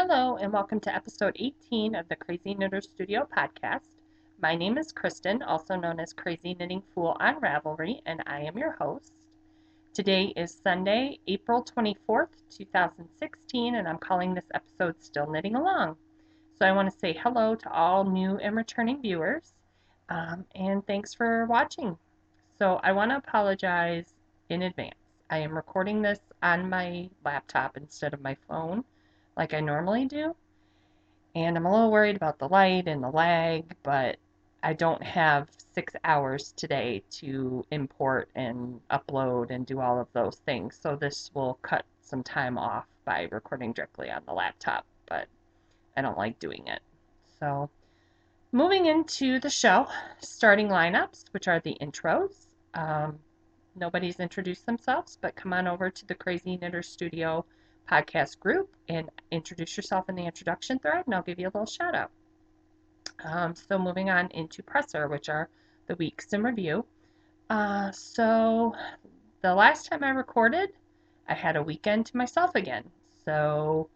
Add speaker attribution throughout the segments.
Speaker 1: Hello, and welcome to episode 18 of the Crazy Knitter Studio podcast. My name is Kristen, also known as Crazy Knitting Fool on Ravelry, and I am your host. Today is Sunday, April 24th, 2016, and I'm calling this episode Still Knitting Along. So I want to say hello to all new and returning viewers, and thanks for watching. So I want to apologize in advance. I am recording this on my laptop instead of my phone like I normally do. And I'm a little worried about the light and the lag, but I don't have 6 hours today to import and upload and do all of those things. So this will cut some time off by recording directly on the laptop, but I don't like doing it. So moving into the show, starting lineups, which are the intros. Nobody's introduced themselves, but come on over to the Crazy Knitter Studio podcast group and introduce yourself in the introduction thread, and I'll give you a little shout out. So moving on into presser, which are the weeks in review. So the last time I recorded, I had a weekend to myself again. So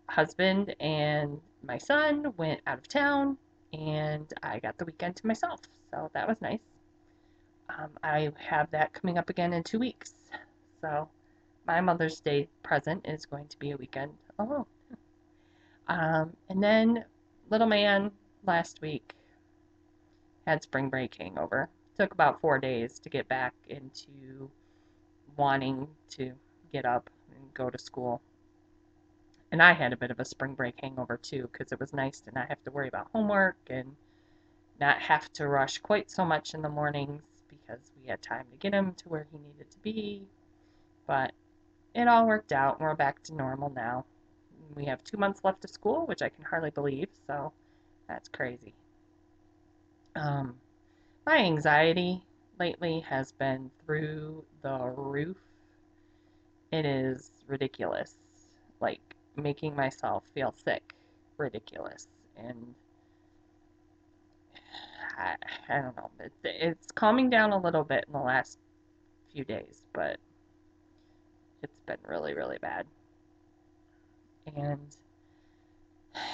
Speaker 1: husband and my son went out of town, and I got the weekend to myself. So that was nice. I have that coming up again in 2 weeks. So my Mother's Day present is going to be a weekend alone. And then little man last week had spring break hangover. Took about 4 days to get back into wanting to get up and go to school. And I had a bit of a spring break hangover too, because it was nice to not have to worry about homework and not have to rush quite so much in the mornings because we had time to get him to where he needed to be. But it all worked out, and we're back to normal now. We have 2 months left of school, which I can hardly believe, so that's crazy. My anxiety lately has been through the roof. It is ridiculous. Like, making myself feel sick. Ridiculous. And I, I don't know. It's calming down a little bit in the last few days, but it's been really, really bad. And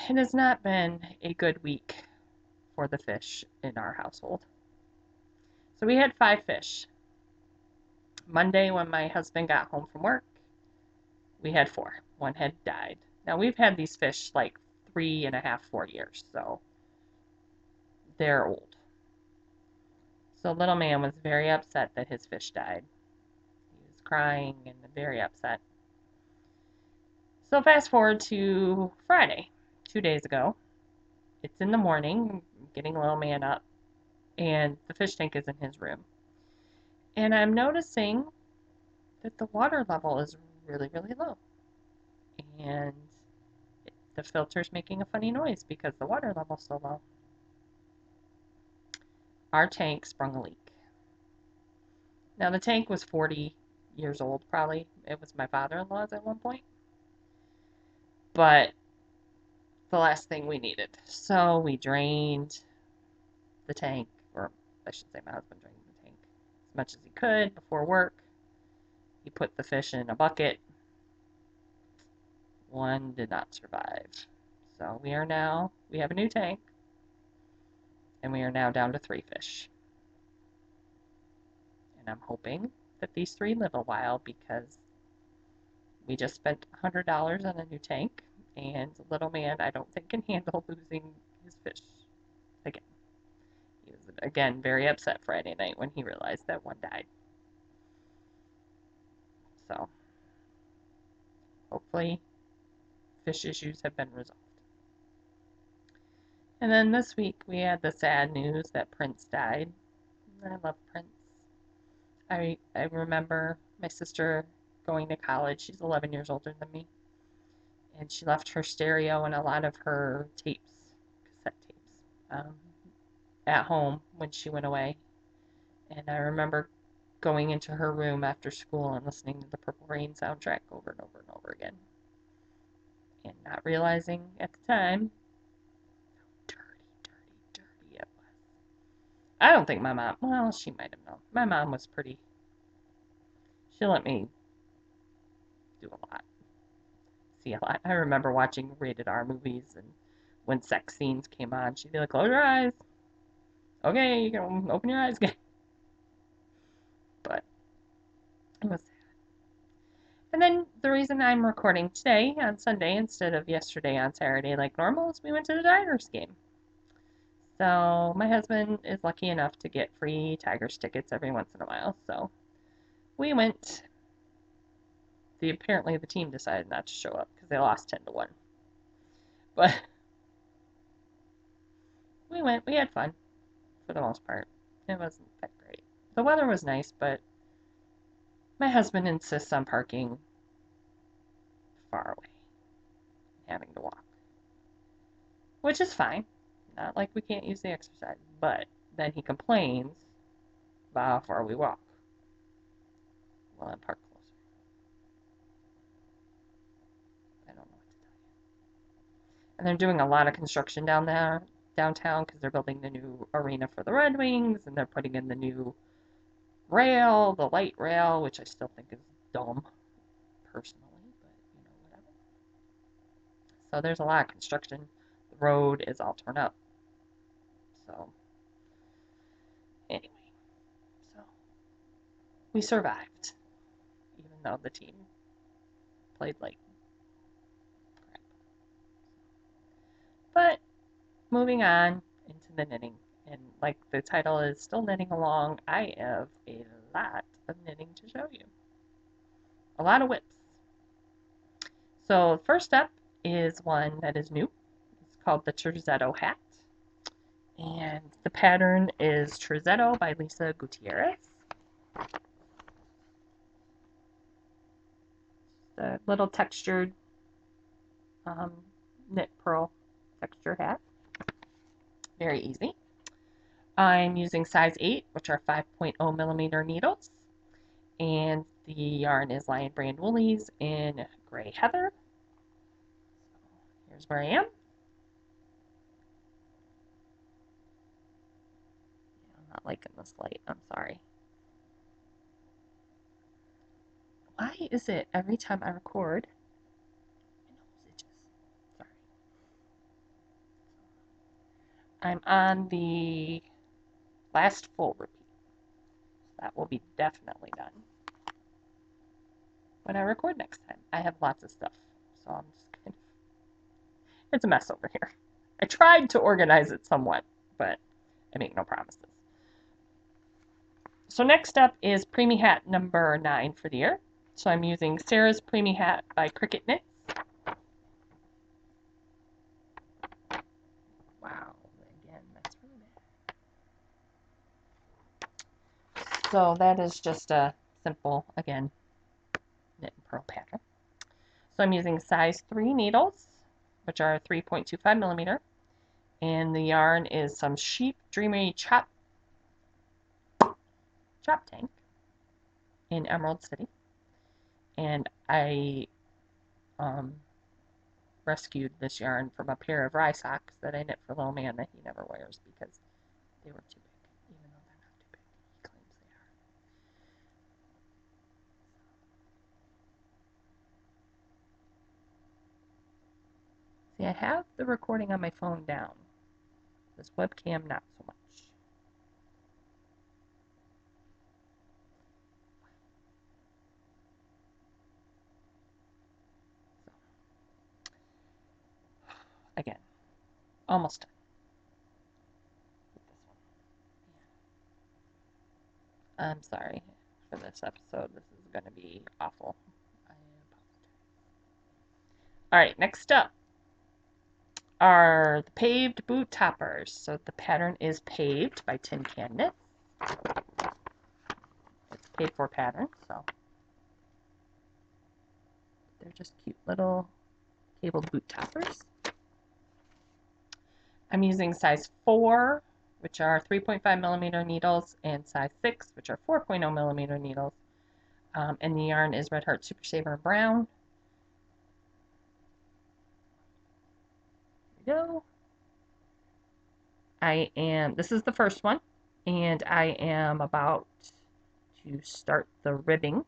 Speaker 1: it has not been a good week for the fish in our household. So we had 5 fish. Monday, when my husband got home from work, we had 4. One had died. Now, we've had these fish like 3.5, 4 years, so they're old. So little man was very upset that his fish died. He was crying and very upset. So fast forward to Friday, 2 days ago. It's in the morning, getting little man up, and the fish tank is in his room. And I'm noticing that the water level is really, really low. And the filter's making a funny noise because the water level's so low. Our tank sprung a leak. Now, the tank was 40 years old, probably. It was my father-in-law's at one point. But the last thing we needed. So we drained the tank, or I should say my husband drained the tank as much as he could before work. He put the fish in a bucket. One did not survive. So we have a new tank, and we are now down to 3 fish. And I'm hoping that these 3 live a while because we just spent $100 on a new tank, and little man, I don't think, can handle losing his fish again. He was, again, very upset Friday night when he realized that one died. So, hopefully, fish issues have been resolved. And then this week, we had the sad news that Prince died. I love Prince. I remember my sister going to college. She's 11 years older than me. And she left her stereo and a lot of her cassette tapes, at home when she went away. And I remember going into her room after school and listening to the Purple Rain soundtrack over and over and over again. And not realizing at the time how dirty it was. I don't think my mom, well, she might have known. My mom was she let me do a lot. see a lot. I remember watching rated R movies, and when sex scenes came on, she'd be like, "Close your eyes. Okay, you can open your eyes again." But it was sad. And then the reason I'm recording today on Sunday instead of yesterday on Saturday like normal is we went to the Tigers game. So my husband is lucky enough to get free Tigers tickets every once in a while. So we went. Apparently the team decided not to show up because they lost 10-1. But we went. We had fun for the most part. It wasn't that great. The weather was nice, but my husband insists on parking far away, having to walk, which is fine. Not like we can't use the exercise, but then he complains about how far we walk. Well, I park closer. I don't know what to tell you. And they're doing a lot of construction down there, downtown, because they're building the new arena for the Red Wings, and they're putting in the new rail, the light rail, which I still think is dumb, personally, but whatever. So there's a lot of construction. The road is all torn up. So anyway, so we survived, even though the team played like crap. But moving on into the knitting, and like the title is still knitting along, I have a lot of knitting to show you. A lot of whips. So first up is one that is new. It's called the Trizetto hat. And the pattern is Trizetto by Lisa Gutierrez. The little textured knit pearl texture hat. Very easy. I'm using size 8, which are 5.0 millimeter needles. And the yarn is Lion Brand Woolies in Gray Heather. Here's where I am. I'm not liking this light. I'm sorry. Why is it every time I record, my nose itches? Sorry. I'm on the last full repeat. That will be definitely done when I record next time. I have lots of stuff, so I'm just kind of, it's a mess over here. I tried to organize it somewhat, but I make no promises. So next up is Preemie hat number 9 for the year. So I'm using Sarah's Preemie hat by Cricket Knits. Wow, again, that's really bad. So that is just a simple, again, knit and purl pattern. So I'm using size 3 needles, which are 3.25 millimeter, and the yarn is some Sheep Dreamery Chop Tank in Emerald City. And I rescued this yarn from a pair of rye socks that I knit for little man that he never wears because they were too big, even though they're not too big. He claims they are. See, I have the recording on my phone down. This webcam, not so much. So, again, almost done with this one. I'm sorry for this episode. This is going to be awful. I apologize. All right, next up are the paved boot toppers. So the pattern is Paved by Tin Can Knit. It's a paid for pattern, so they're just cute little cabled boot toppers. I'm using size 4, which are 3.5 millimeter needles, and size 6, which are 4.0 millimeter needles. And the yarn is Red Heart Super Saver Brown. Here we go. This is the first one, and I am about to start the ribbing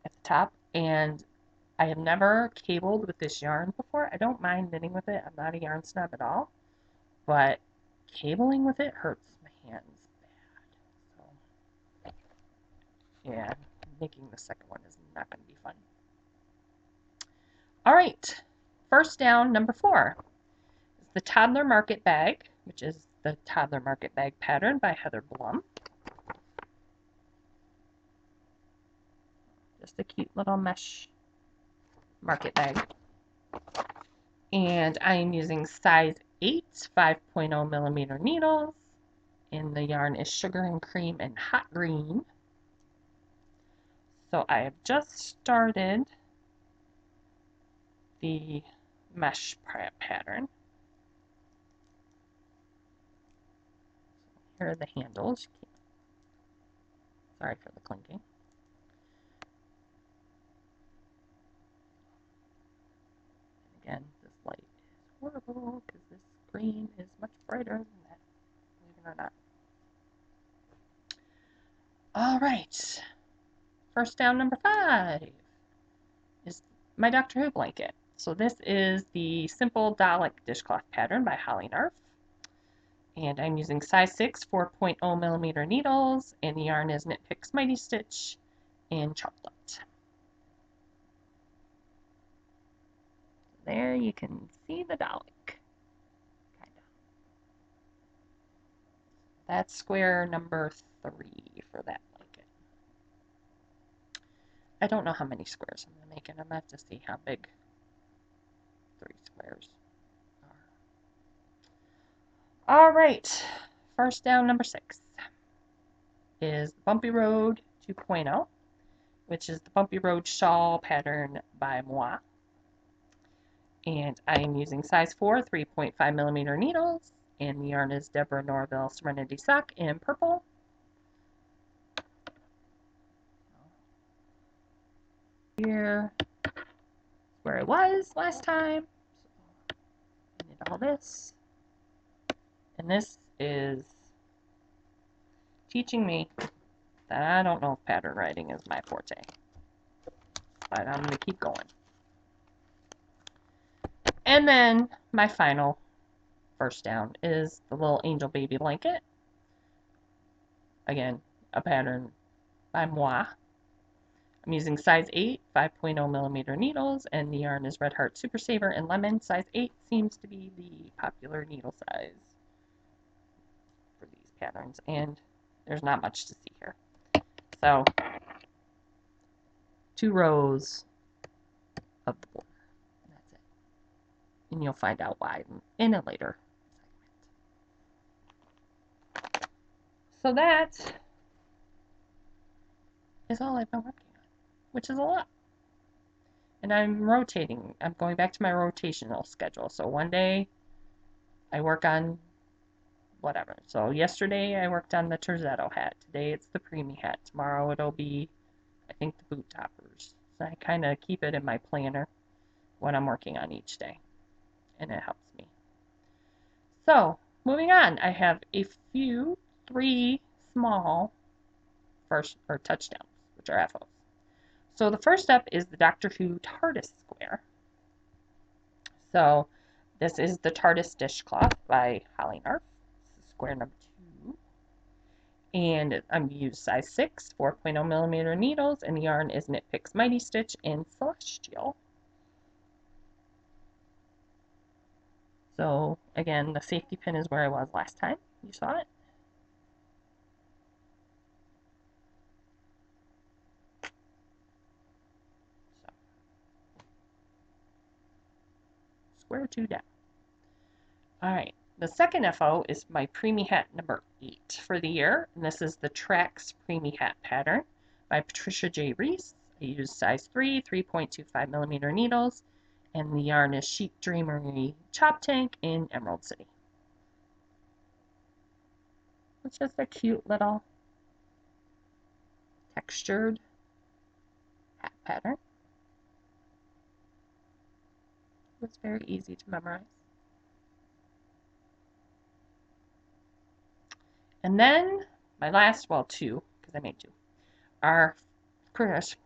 Speaker 1: at the top, and I have never cabled with this yarn before. I don't mind knitting with it. I'm not a yarn snob at all, but cabling with it hurts my hands bad. So, yeah, making the second one is not going to be fun. All right, first down, number 4 is the Toddler Market Bag, which is the Toddler Market Bag pattern by Heather Blum. Just a cute little mesh market bag. And I am using size 8, 5.0 millimeter needles. And the yarn is Sugar and Cream and Hot Green. So I have just started the mesh pattern. Here are the handles. Sorry for the clinking. Again, this light is horrible because this green is much brighter than that, believe it or not. All right, first down, number 5 is my Doctor Who blanket. So this is the Simple Dalek dishcloth pattern by Holly Narf. And I'm using size 6, 4.0 millimeter needles, and the yarn is Knit Picks Mighty Stitch in chocolate. There you can see the Dalek. Kinda. That's square number 3 for that blanket. I don't know how many squares I'm going to make, and I'm going to have to see how big 3 squares are. All right, first down, number 6 is Bumpy Road 2.0, which is the Bumpy Road shawl pattern by Moi. And I am using size 4, 3.5 millimeter needles, and the yarn is Deborah Norville Serenity Sock in purple. Here, where I was last time. So I did all this. And this is teaching me that I don't know if pattern writing is my forte. But I'm going to keep going. And then my final first down is the little angel baby blanket. Again, a pattern by Moi. I'm using size 8, 5.0 millimeter needles, and the yarn is Red Heart Super Saver and Lemon. Size 8 seems to be the popular needle size for these patterns, and there's not much to see here. So, 2 rows of the border, and that's it. And you'll find out why in a later segment. So that is all I've been working on, which is a lot. And I'm rotating. I'm going back to my rotational schedule. So one day I work on whatever. So yesterday I worked on the Terzetto hat. Today it's the PREMIE hat. Tomorrow it'll be, I think, the boot toppers. So I kind of keep it in my planner what I'm working on each day. And it helps me. So, moving on. I have a few, 3 small first or touchdowns, which are FOs. So the first up is the Doctor Who TARDIS square. So this is the TARDIS dishcloth by Holly Narf. This is square number 2. And I'm used size 6, 4.0 millimeter needles, and the yarn is Knit Picks Mighty Stitch in Celestial. So again, the safety pin is where I was last time you saw it. So, square 2 down. Alright, the second FO is my PREMIE hat number 8 for the year, and this is the Trax PREMIE hat pattern by Patricia J. Reese. I use size 3, 3.25 millimeter needles, and the yarn is Sheep Dreamery Chop Tank in Emerald City. It's just a cute little textured hat pattern. It's very easy to memorize. And then my last, well, 2, because I made 2, are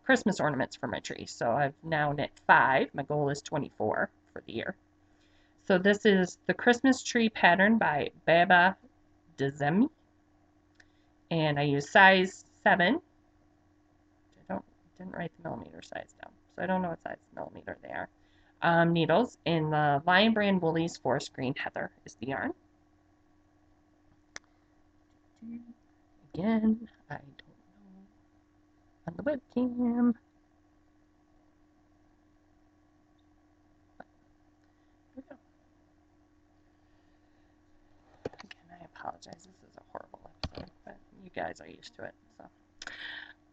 Speaker 1: Christmas ornaments for my tree. So I've now knit 5. My goal is 24 for the year. So this is the Christmas tree pattern by Baba Dezemi. And I use size 7. Didn't write the millimeter size down, so I don't know what size millimeter they are. Needles in the Lion Brand Woolies Forest Green Heather is the yarn. Again, I don't know on the webcam. Here we go. Again, I apologize. This is a horrible episode, but you guys are used to it. So,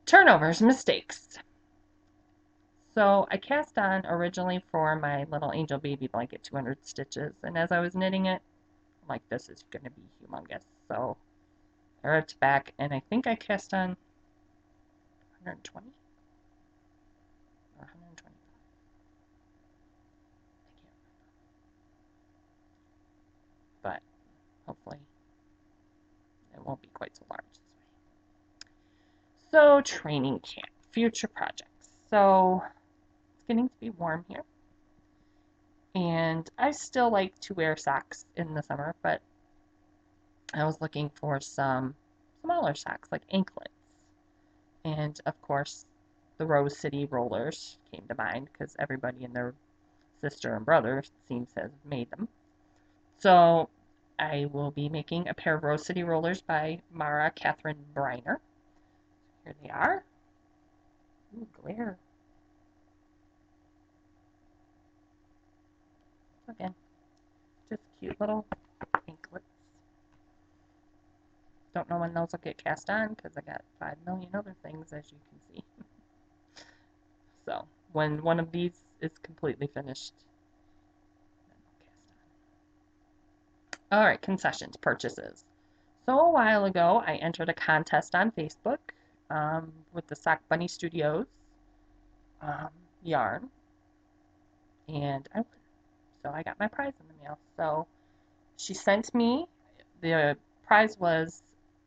Speaker 1: turnovers, mistakes. So I cast on originally for my little angel baby blanket 200 stitches, and as I was knitting it, I'm like, this is going to be humongous. So I ripped back, and I think I cast on 120 or 125. I can't remember. But hopefully it won't be quite so large this way. So training camp, future projects. So it's getting to be warm here. And I still like to wear socks in the summer, but I was looking for some smaller socks, like anklets. And of course, the Rose City rollers came to mind because everybody and their sister and brother seems to have made them. So I will be making a pair of Rose City rollers by Mara Catherine Briner. Here they are. Ooh, glare. Again, just cute little anklets. Don't know when those will get cast on because I got 5 million other things, as you can see. So when one of these is completely finished, then I'll cast on. All right, concessions, purchases. So a while ago, I entered a contest on Facebook with the Sock Bunny Studios yarn, and I won. So I got my prize in the mail. So she sent me, the prize was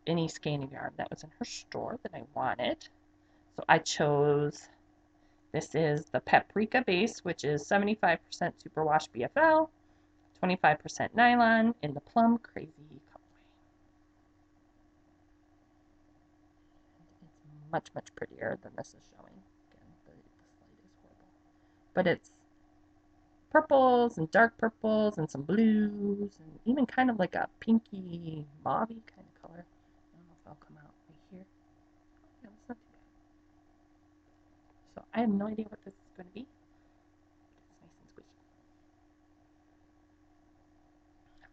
Speaker 1: any skein of yarn that was in her store that I wanted. So I chose, this is the Paprika base, which is 75% superwash BFL, 25% nylon in the Plum Crazy colorway. It's much, much prettier than this is showing. Again, the slide is horrible. But it's purples and dark purples and some blues and even kind of like a pinky mauvey kind of color. I don't know if I'll come out right here. Yeah, that's not too bad. So I have no idea what this is going to be. It's nice and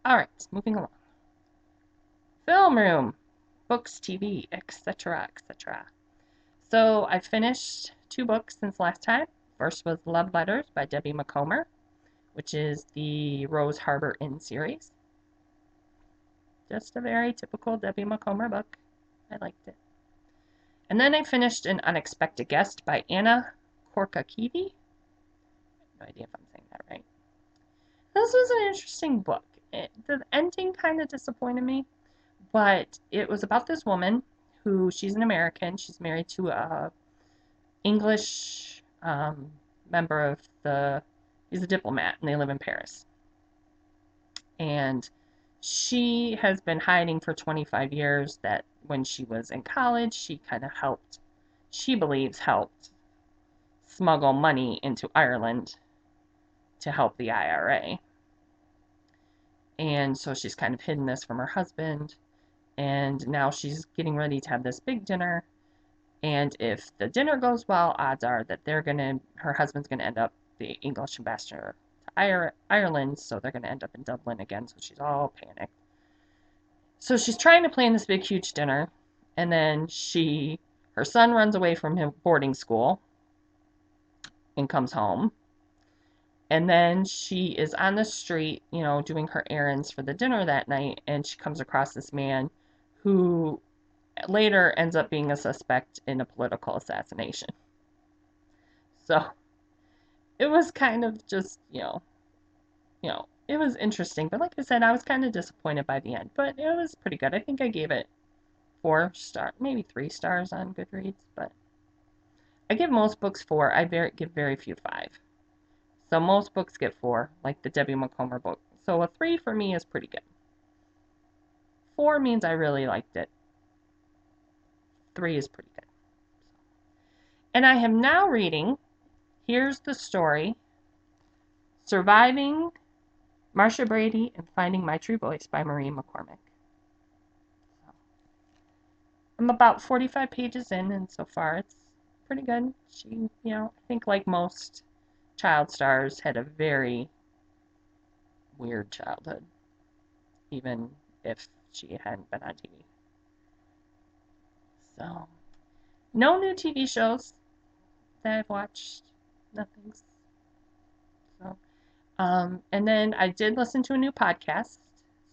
Speaker 1: squishy. Alright, moving along. Film room, books, TV, etc., etc. So I finished 2 books since last time. First was Love Letters by Debbie McComber, which is the Rose Harbor Inn series. Just a very typical Debbie McComber book. I liked it. And then I finished An Unexpected Guest by Anna Korkakivi. No idea if I'm saying that right. This was an interesting book. The ending kind of disappointed me, but it was about this woman who, she's an American. She's married to a English member of he's a diplomat, and they live in Paris. And she has been hiding for 25 years that when she was in college, she kind of helped, she believes helped smuggle money into Ireland to help the IRA. And so she's kind of hidden this from her husband, and now she's getting ready to have this big dinner. And if the dinner goes well, odds are that her husband's gonna end up the English ambassador to Ireland, so they're gonna end up in Dublin again, so she's all panicked. So she's trying to plan this big, huge dinner, and then her son runs away from him boarding school and comes home. And then she is on the street, doing her errands for the dinner that night, and she comes across this man who later ends up being a suspect in a political assassination. So it was kind of just, it was interesting. But like I said, I was kind of disappointed by the end. But it was pretty good. I think I gave it 4 stars, maybe 3 stars on Goodreads. But I give most books 4. I give very few 5. So most books get 4, like the Debbie Macomber book. So a 3 for me is pretty good. 4 means I really liked it. 3 is pretty good. And I am now reading Here's the Story, Surviving Marcia Brady and Finding My True Voice by Marie McCormick. I'm about 45 pages in, and so far it's pretty good. She, I think like most child stars, had a very weird childhood, even if she hadn't been on TV. So, no new TV shows that I've watched. Nothing's. So, and then I did listen to a new podcast.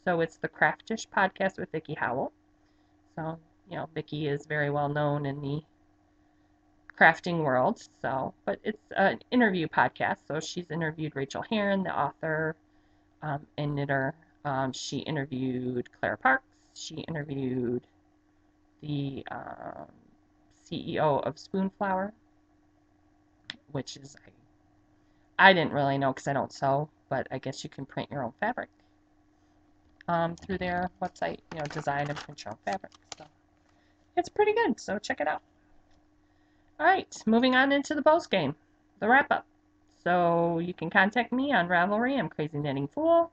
Speaker 1: So it's the Craftish podcast with Vicky Howell. So, Vicky is very well known in the crafting world. So, but it's an interview podcast. So she's interviewed Rachel Herron, the author and knitter. She interviewed Clara Parks. She interviewed the CEO of Spoonflower, which is, I didn't really know because I don't sew, but I guess you can print your own fabric through their website, design and print your own fabric. So it's pretty good, so check it out. All right, moving on into the post game, the wrap up. So you can contact me on Ravelry. I'm Crazy Knitting Fool.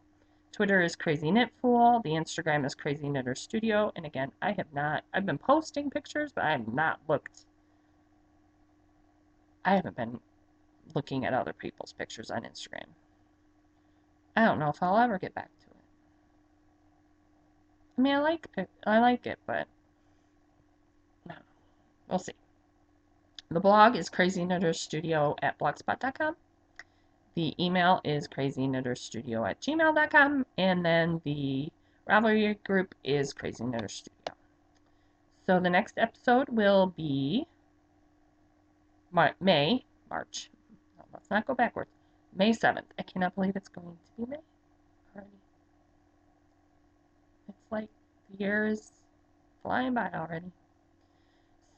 Speaker 1: Twitter is Crazy Knit Fool. The Instagram is Crazy Knitter Studio. And again, I've been posting pictures, but I have not looked. I haven't been looking at other people's pictures on Instagram. I don't know if I'll ever get back to it. I mean, I like it, but no, we'll see. The blog is crazyknitterstudio@blogspot.com. The email is crazyknitterstudio@gmail.com, and then the Ravelry group is Crazy Knitter Studio. So the next episode will be March. No, let's not go backwards. May 7th. I cannot believe it's going to be May already. It's like the year is flying by already.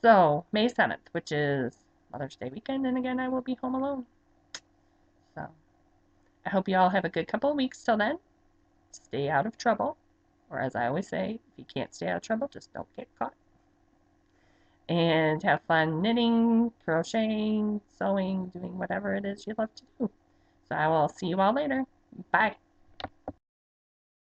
Speaker 1: So, May 7th, which is Mother's Day weekend, and again, I will be home alone. So, I hope you all have a good couple of weeks till then. Stay out of trouble. Or as I always say, if you can't stay out of trouble, just don't get caught. And have fun knitting, crocheting, sewing, doing whatever it is you love to do. So I will see you all later. Bye.